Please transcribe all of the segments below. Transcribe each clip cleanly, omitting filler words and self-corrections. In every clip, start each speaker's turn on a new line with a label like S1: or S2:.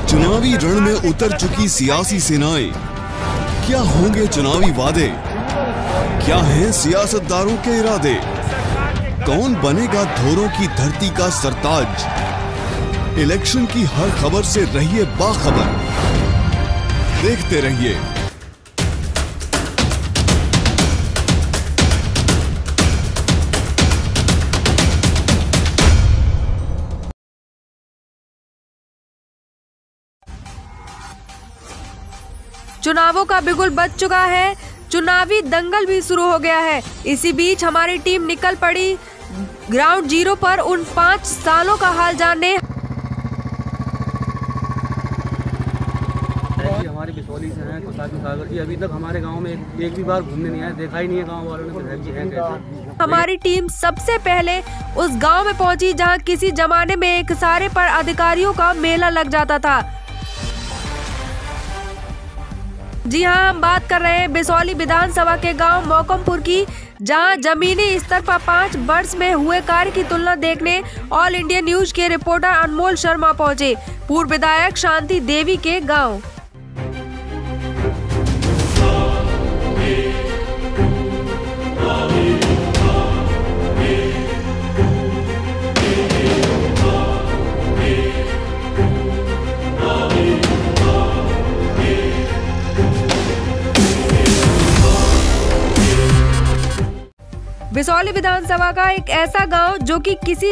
S1: चुनावी रण में उतर चुकी सियासी सेनाएं, क्या होंगे चुनावी वादे, क्या हैं सियासतदारों के इरादे, कौन बनेगा धोरों की धरती का सरताज। इलेक्शन की हर खबर से रहिए बाखबर, देखते रहिए।
S2: चुनावों का बिगुल बज चुका है, चुनावी दंगल भी शुरू हो गया है। इसी बीच हमारी टीम निकल पड़ी ग्राउंड जीरो पर उन 5 सालों का हाल जानने।
S3: हमारे बिसौली से हैं कुशाग्र सागर जी, अभी तक हमारे गांव में एक भी बार घूमने नहीं आए, देखा ही नहीं है गांव वालों ने विधायक जी हैं कैसे।
S2: हमारी टीम सबसे पहले उस गांव में पहुंची जहां किसी जमाने में एक सारे पर अधिकारियों का मेला लग जाता था। जी हां, हम बात कर रहे हैं बिसौली विधानसभा के गांव मौकमपुर की, जहां जमीनी स्तर पर 5 वर्ष में हुए कार्य की तुलना देखने ऑल इंडिया न्यूज के रिपोर्टर अनमोल शर्मा पहुंचे पूर्व विधायक शांति देवी के गांव। बिसौली विधानसभा का एक ऐसा गांव जो कि किसी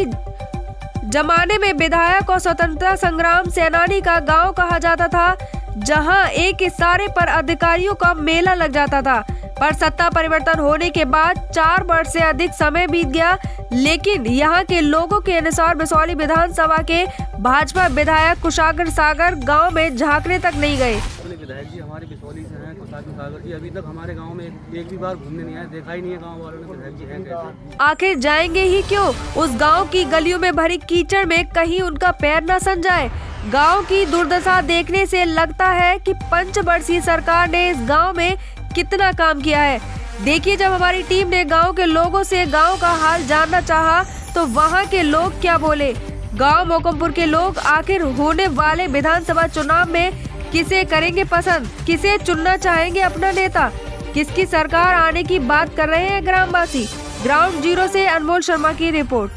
S2: जमाने में विधायक और स्वतंत्रता संग्राम सेनानी का गांव कहा जाता था, जहां एक इशारे पर अधिकारियों का मेला लग जाता था। पर सत्ता परिवर्तन होने के बाद 4 वर्ष से अधिक समय बीत गया, लेकिन यहां के लोगों के अनुसार बिसौली विधानसभा के भाजपा विधायक कुशाग्र सागर गांव में झांकने तक नहीं गए।
S3: विधायक जी हमारे बिसौली से हैं कुशाग्र सागर जी, अभी तक हमारे गांव में एक भी बार घूमने नहीं आए, देखा ही नहीं है गांव वालों ने विधायक जी हैं कैसे।
S2: आखिर जाएंगे ही क्यों? उस गांव की गलियों में भरी कीचड़ में कहीं उनका पैर न सन जाए। गांव की दुर्दशा देखने से लगता है कि पंचवर्षीय सरकार ने इस गांव में कितना काम किया है। देखिए, जब हमारी टीम ने गांव के लोगों से गांव का हाल जानना चाहा तो वहां के लोग क्या बोले। गांव मौकमपुर के लोग आखिर होने वाले विधानसभा चुनाव में किसे करेंगे पसंद, किसे चुनना चाहेंगे अपना नेता, किसकी सरकार आने की बात कर रहे हैं ग्रामवासी। ग्राउंड जीरो से अनमोल शर्मा की रिपोर्ट।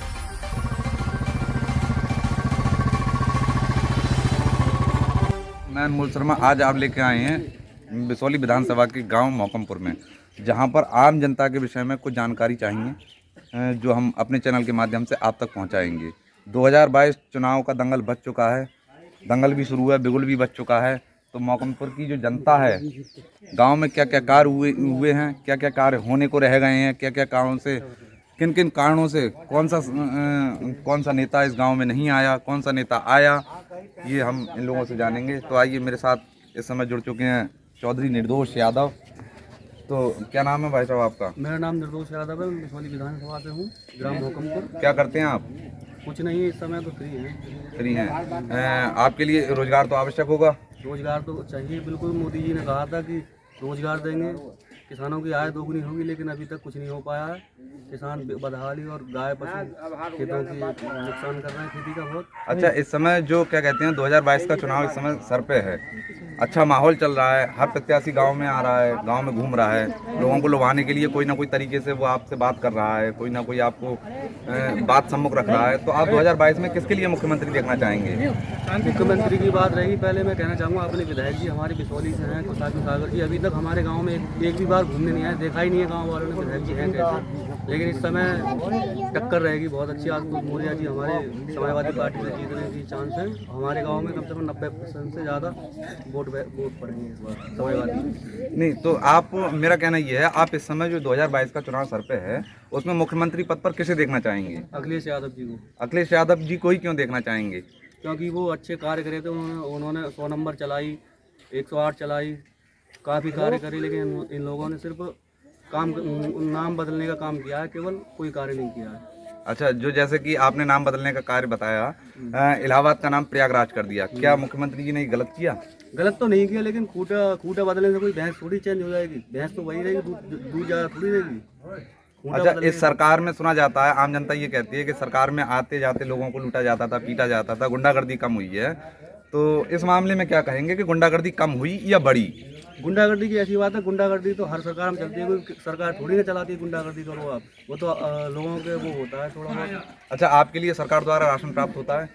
S4: मैं अनमोल शर्मा, आज आप लेके आए हैं बिसौली विधानसभा के गांव मौकमपुर में, जहां पर आम जनता के विषय में कुछ जानकारी चाहिए जो हम अपने चैनल के माध्यम से आप तक पहुंचाएंगे। 2022 चुनाव का दंगल बज चुका है, दंगल भी शुरू है, बिगुल भी बज चुका है। तो मौकमपुर की जो जनता है, गांव में क्या क्या कार्य हुए हैं, क्या क्या कार्य होने को रह गए हैं, क्या क्या कारणों से, किन किन कारणों से कौन सा नेता इस गांव में नहीं आया, कौन सा नेता आया, ये हम इन लोगों से जानेंगे। तो आइए, मेरे साथ इस समय जुड़ चुके हैं चौधरी निर्दोष यादव। तो क्या नाम है भाई साहब आपका?
S3: मेरा नाम निर्दोष यादव है, मैं बिसौली विधानसभा से हूँ, ग्राम मौकमपुर।
S4: क्या करते हैं आप?
S3: कुछ नहीं, इस समय तो फ्री हैं।
S4: आपके लिए रोजगार तो आवश्यक होगा?
S3: रोजगार तो चाहिए, बिल्कुल। मोदी जी ने कहा था कि रोजगार देंगे, किसानों की आय दोगुनी होगी, लेकिन अभी तक कुछ नहीं हो पाया है। किसान बदहाली और गाय पशु खेतों की नुकसान कर रहे हैं, खेती का बहुत।
S4: अच्छा, इस समय जो क्या कहते हैं 2022 का चुनाव इस समय सर पे है, अच्छा माहौल चल रहा है, हर प्रत्याशी गांव में आ रहा है, गांव में घूम रहा है, लोगों को लुभाने के लिए कोई ना कोई तरीके से वो आपसे बात कर रहा है, कोई ना कोई आपको बात सम्मुख रख रहा है। तो आप 2022 में किसके लिए मुख्यमंत्री देखना चाहेंगे?
S3: मुख्यमंत्री की बात रही, पहले मैं कहना चाहूँगा अपने विधायक जी हमारे बिसौली से हैं कुशाग्र सागर जी, अभी तक हमारे गाँव में एक भी बार घूमने नहीं आए, देखा ही नहीं है गाँव वालों ने विधायक जी हैं कैसे। लेकिन इस समय टक्कर रहेगी बहुत अच्छी। आशुतोष मौर्य जी हमारे समाजवादी पार्टी से जीतने की चांस है। हमारे गांव में कम से कम 90% से ज़्यादा वोट पड़ेंगे इस बार समाजवादी।
S4: नहीं, तो आप, मेरा कहना ये है, आप इस समय जो 2022 का चुनाव सर पे है, उसमें मुख्यमंत्री पद पर किसे देखना चाहेंगे?
S3: अखिलेश यादव जी को।
S4: अखिलेश यादव जी को ही क्यों देखना चाहेंगे?
S3: क्योंकि वो अच्छे कार्य करे थे, उन्होंने 100 नंबर चलाई, 108 चलाई, काफ़ी कार्य करे, लेकिन इन लोगों ने सिर्फ नाम बदलने का काम किया है, केवल कोई कार्य नहीं किया है।
S4: अच्छा, जो जैसे कि आपने नाम बदलने का कार्य बताया, इलाहाबाद का नाम प्रयागराज कर दिया, क्या मुख्यमंत्री जी ने गलत किया?
S3: गलत तो नहीं किया, लेकिन खूटा बदलने से कोई भैंस थोड़ी चेंज हो जाएगी। भैंस तो वही रहेगी, दूध ज़्यादा थोड़ी रहेगी।
S4: अच्छा, इस सरकार में सुना जाता है, आम जनता ये कहती है कि सरकार में आते जाते लोगों को लूटा जाता था, पीटा जाता था, गुंडागर्दी कम हुई है। तो इस मामले में क्या कहेंगे कि गुंडागर्दी कम हुई या बढ़ी?
S3: गुंडागर्दी की ऐसी बात है, गुंडागर्दी तो हर सरकार में चलती है, कोई सरकार थोड़ी ना चलाती है गुंडागर्दी। करो आप, वो तो लोगों के वो होता है थोड़ा बहुत।
S4: अच्छा, आपके लिए सरकार द्वारा राशन प्राप्त होता है?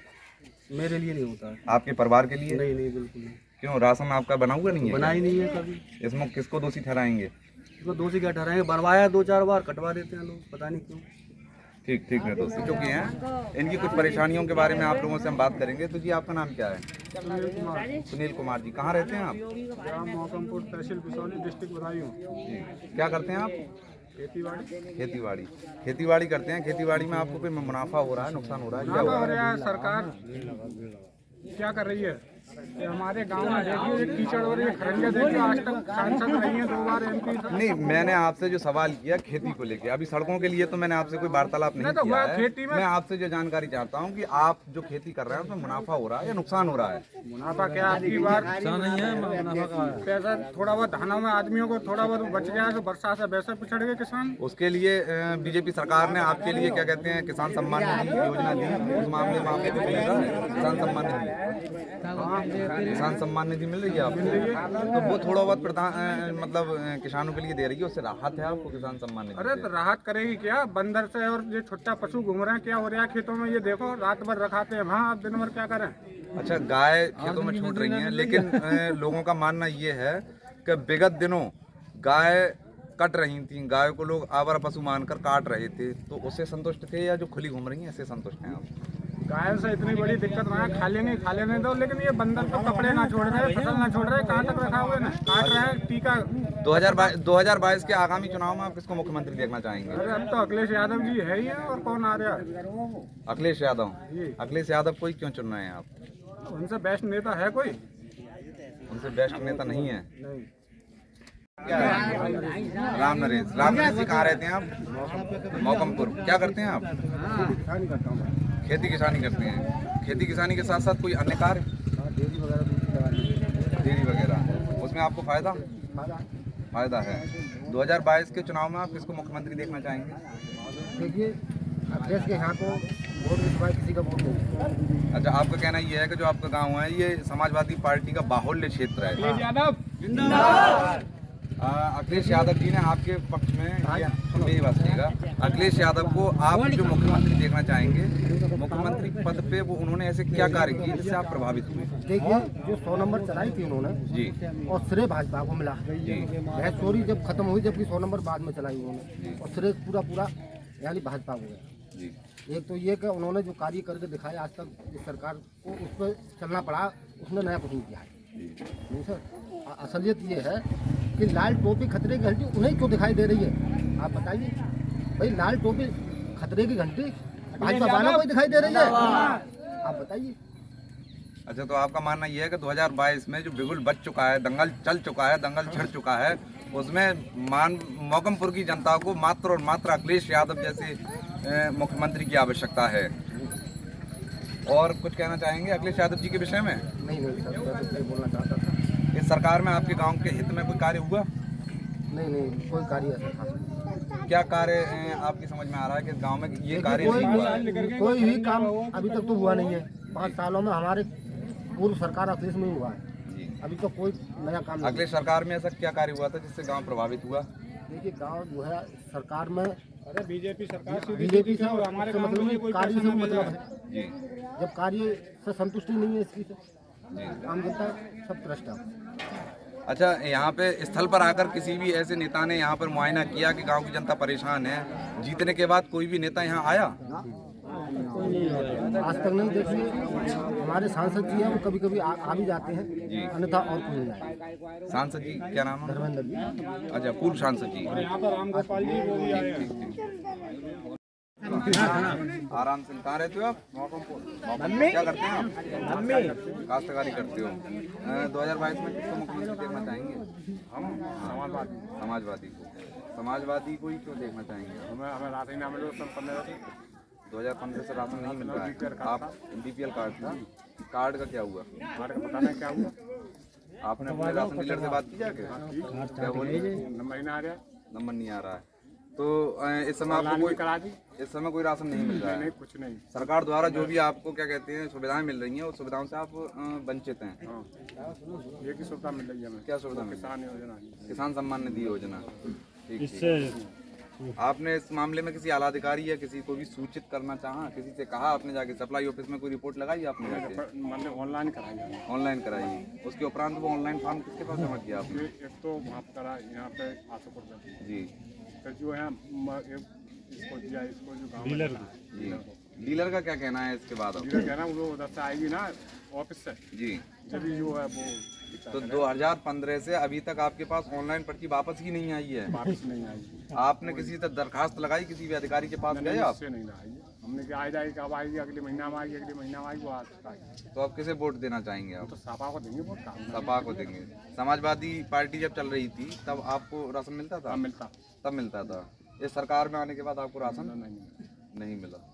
S3: मेरे लिए नहीं होता है।
S4: आपके परिवार के लिए?
S3: नहीं नहीं, बिल्कुल नहीं।
S4: क्यों, राशन आपका बना हुआ नहीं है?
S3: बना ही नहीं है कभी।
S4: इसमें किसको दोषी ठहराएंगे?
S3: इसको दोषी क्या ठहराएंगे? बनवाया 2-4 बार, कटवा देते हैं लोग, पता नहीं क्यों।
S4: ठीक ठीक है दोस्तों, चुके हैं। इनकी कुछ परेशानियों के बारे में आप लोगों से हम बात करेंगे। तो जी, आपका नाम क्या है? सुनील कुमार जी। कहाँ रहते हैं आप?
S3: मौकमपुर, तहसील बिसौली, डिस्ट्रिक्ट बदायूं।
S4: जी, क्या करते हैं आप?
S3: खेती
S4: बाड़ी करते हैं। खेती बाड़ी में आपको कोई मुनाफा हो रहा है, नुकसान हो रहा है, क्या हो रहा है?
S5: सरकार क्या कर रही है कि हमारे गांव में देखिए कीचड़ हो रही है, खरंजा देखिए, आज तक सांसद रही है 2 बार MP।
S4: नहीं, मैंने आपसे जो सवाल किया खेती को लेके, अभी सड़कों के लिए तो मैंने आपसे कोई वार्तालाप नहीं किया है।
S5: खेती में
S4: मैं आपसे जो जानकारी चाहता हूँ कि आप जो खेती कर रहे हैं उसमें मुनाफा हो रहा है या नुकसान हो रहा है?
S5: मुनाफा क्या, आपकी बार नहीं है, पैसा थोड़ा बहुत धानों में आदमियों को थोड़ा बहुत बच गया है, तो बरसात से वैसे पिछड़ गए किसान।
S4: उसके लिए बीजेपी सरकार ने आपके लिए क्या कहते हैं, किसान सम्मान निधि योजना दी। उस मामले में आपको मिलेगा किसान सम्मान निधि? किसान सम्मान निधि मिल रही है आपको? तो वो थोड़ा बहुत मतलब किसानों के लिए दे रही है, उससे राहत है आपको किसान सम्मान निधि?
S5: अरे तो राहत करेगी क्या, बंदर से और ये छोटा पशु घूम रहे हैं, क्या हो रहा है खेतों में, ये देखो रात भर रखाते हैं वहाँ, आप दिन भर क्या करें।
S4: अच्छा, गाय खेतों में छूट रही हैं, लेकिन लोगों का मानना ये है कि विगत दिनों गाय कट रही थी, गाय को लोग आवारा पशु मानकर काट रहे थे, तो उससे संतुष्ट थे या जो खुली घूम रही हैं इससे संतुष्ट हैं आप?
S5: गाय से इतनी बड़ी दिक्कत ना है, खा लेंगे दो, लेकिन ये बंदर तो कपड़े ना छोड़ रहे, फसल ना छोड़ रहे, कहाँ तक रखा हुआ है ना, काट रहे हैं। टीका
S4: 2022 के आगामी चुनाव में आप किसको मुख्यमंत्री देखना चाहेंगे?
S5: अरे अब तो अखिलेश यादव जी है ही है, और कौन आ रहा है?
S4: अखिलेश यादव। अखिलेश यादव को ही क्यों चुन रहे हैं आप?
S5: उनसे बेस्ट नेता है कोई?
S4: उनसे बेस्ट नेता नहीं है। राम नरेश जी, कहाँ रहते हैं आप? मौकमपुर। क्या करते हैं आप? खेती किसानी करते हैं। खेती किसानी के साथ साथ कोई अन्य कार्य? डेयरी वगैरह, उसमें आपको फायदा है। 2022 के चुनाव में आप किसको मुख्यमंत्री देखना चाहेंगे?
S6: देखिए, अखिलेश के यहाँ को वोट इस बार किसी का वोट नहीं।
S4: अच्छा, आपका कहना ये है कि जो आपका गांव है ये समाजवादी पार्टी का बाहुल्य क्षेत्र है। अखिलेश यादव जी ने आपके पक्ष में मेरी बात सुनिएगा, अखिलेश यादव को आप जो मुख्यमंत्री देखना चाहेंगे, मुख्यमंत्री पद पे वो उन्होंने ऐसे क्या कार्य किए जिससे आप प्रभावित हुए?
S6: देखिए, जो 100 नंबर चलाई थी उन्होंने
S4: जी,
S6: और श्रेय भाजपा को मिला
S4: जी।
S6: वह चोरी जब खत्म हुई, जबकि 100 नंबर बाद में चलाई उन्होंने, और श्रेय पूरा यानी भाजपा को गया
S4: जी।
S6: एक तो ये कि उन्होंने जो कार्य करके दिखाया आज तक इस सरकार को, उस पर चलना पड़ा, उसने नया कुछ नहीं किया है। नहीं सर, असलियत ये है कि लाल टोपी खतरे की घंटी उन्हें क्यों दिखाई दे रही है? आप बताइए भाई, लाल टोपी खतरे की घंटी भाजपा वालों को ही दिखाई दे रही है, आप बताइए।
S4: अच्छा, तो आपका मानना यह है कि 2022 में जो बिगुल बच चुका है, दंगल चल चुका है, दंगल छिड़ चुका है, उसमें मौकमपुर की जनता को मात्र और मात्र अखिलेश यादव जैसे मुख्यमंत्री की आवश्यकता है। और कुछ कहना चाहेंगे अखिलेश यादव जी के विषय में?
S6: नहीं सर, मैं तो बोलना चाहता था।
S4: इस सरकार में आपके गांव के हित में कोई कार्य हुआ?
S6: नहीं, कोई कार्य ऐसा खास।
S4: क्या कार्य आपकी समझ में आ रहा है कि गांव में ये कार्य
S6: कोई भी काम अभी तक तो हुआ नहीं है। 5 सालों में हमारे पूर्व सरकार अखिलेश में हुआ है, अभी तो कोई नया काम नहीं।
S4: अखिलेश सरकार में ऐसा क्या कार्य हुआ था जिससे गांव प्रभावित हुआ?
S6: देखिए, गांव जो है सरकार में,
S5: अरे बीजेपी सरकार
S6: बीजेपी से हमारे मतलब कार्य से मतलब है
S4: जी।
S6: जब कार्य से संतुष्टि नहीं है इसकी से आम जनता सब त्रस्त है।
S4: अच्छा, यहाँ पे स्थल पर आकर किसी भी ऐसे नेता ने यहाँ पर मुआयना किया कि गांव की जनता परेशान है, जीतने के बाद कोई भी नेता यहाँ आया?
S6: आज तक नहीं। देखिए, हमारे सांसद जी हैं, वो कभी कभी आ भी जाते हैं, अन्यथा और कोई नहीं आए।
S4: सांसद जी क्या नाम है?
S6: धर्मेंद्र जी।
S4: अच्छा, पूर्व सांसद जी।
S5: यहाँ पर राम गोपाल जी वो भी आए हैं।
S4: आराम से। कहाँ रहते हो आप? क्या करते हैं आप? काश्तकारी करते हो। 2022 में किसको मुख्यमंत्री देखना चाहेंगे? हम समाजवादी को ही क्यों देखना चाहेंगे?
S5: हमें राशन ना मिले
S4: 2015 से राशन नहीं मिल रहा है। आप BPL कार्ड था, कार्ड का क्या हुआ?
S5: कार्ड का पता नहीं क्या हुआ।
S4: आपने अपने राशन डीलर से बात की जाके? क्या बोलिए?
S5: नंबर नहीं आ रहा।
S4: नंबर नहीं आ रहा है। तो इस समय आपको कोई
S5: करा दी,
S4: इस समय कोई राशन नहीं मिल रहा है?
S5: नहीं कुछ नहीं।
S4: सरकार द्वारा जो भी आपको क्या कहते हैं सुविधाएं मिल रही हैं उस सुविधाओं से आप वंचित हैं?
S5: हाँ, एक ही सुविधा मिल रही है हमें।
S4: क्या सुविधा मिल रही
S5: किसान योजना
S4: है? किसान सम्मान निधि योजना। ठीक। आपने इस मामले में किसी आला अधिकारी या किसी को भी सूचित करना चाहा? किसी से कहा आपने जाके? सप्लाई ऑफिस में कोई रिपोर्ट लगाई आपने जाके?
S5: मतलब ऑनलाइन कराई है।
S4: ऑनलाइन कराई। उसके उपरांत वो ऑनलाइन फॉर्म किसके पास जमा किया आपने?
S5: एक तो वहाँ पर करा, यहाँ पे आसोपुर में
S4: जी।
S5: फिर जो है इसको दिया, इसको जो गाँव डीलर
S4: जी। डीलर का क्या कहना है इसके बाद?
S5: डीलर कहना वो उधर से आएगी ना ऑफिस से
S4: जी,
S5: जब जो है वो
S4: तो 2015 से अभी तक आपके पास ऑनलाइन पर्ची वापस ही नहीं आई है?
S5: वापस नहीं आई।
S4: आपने किसी से दरखास्त लगाई? किसी भी अधिकारी के पास गए आप?
S5: नहीं आई। हमने क्या आ जाएगी, कब आएगी, अगले महीना में आएगी, अगले महीना में आएगी, वो आज तक आई।
S4: तो आप किसे वोट देना चाहेंगे? आप
S5: तो सपा को देंगे वोट।
S4: सपा को देंगे। समाजवादी पार्टी जब चल रही थी तब आपको राशन मिलता था?
S5: मिलता,
S4: तब मिलता था। इस सरकार में आने के बाद आपको राशन
S5: नहीं
S4: नहीं मिला।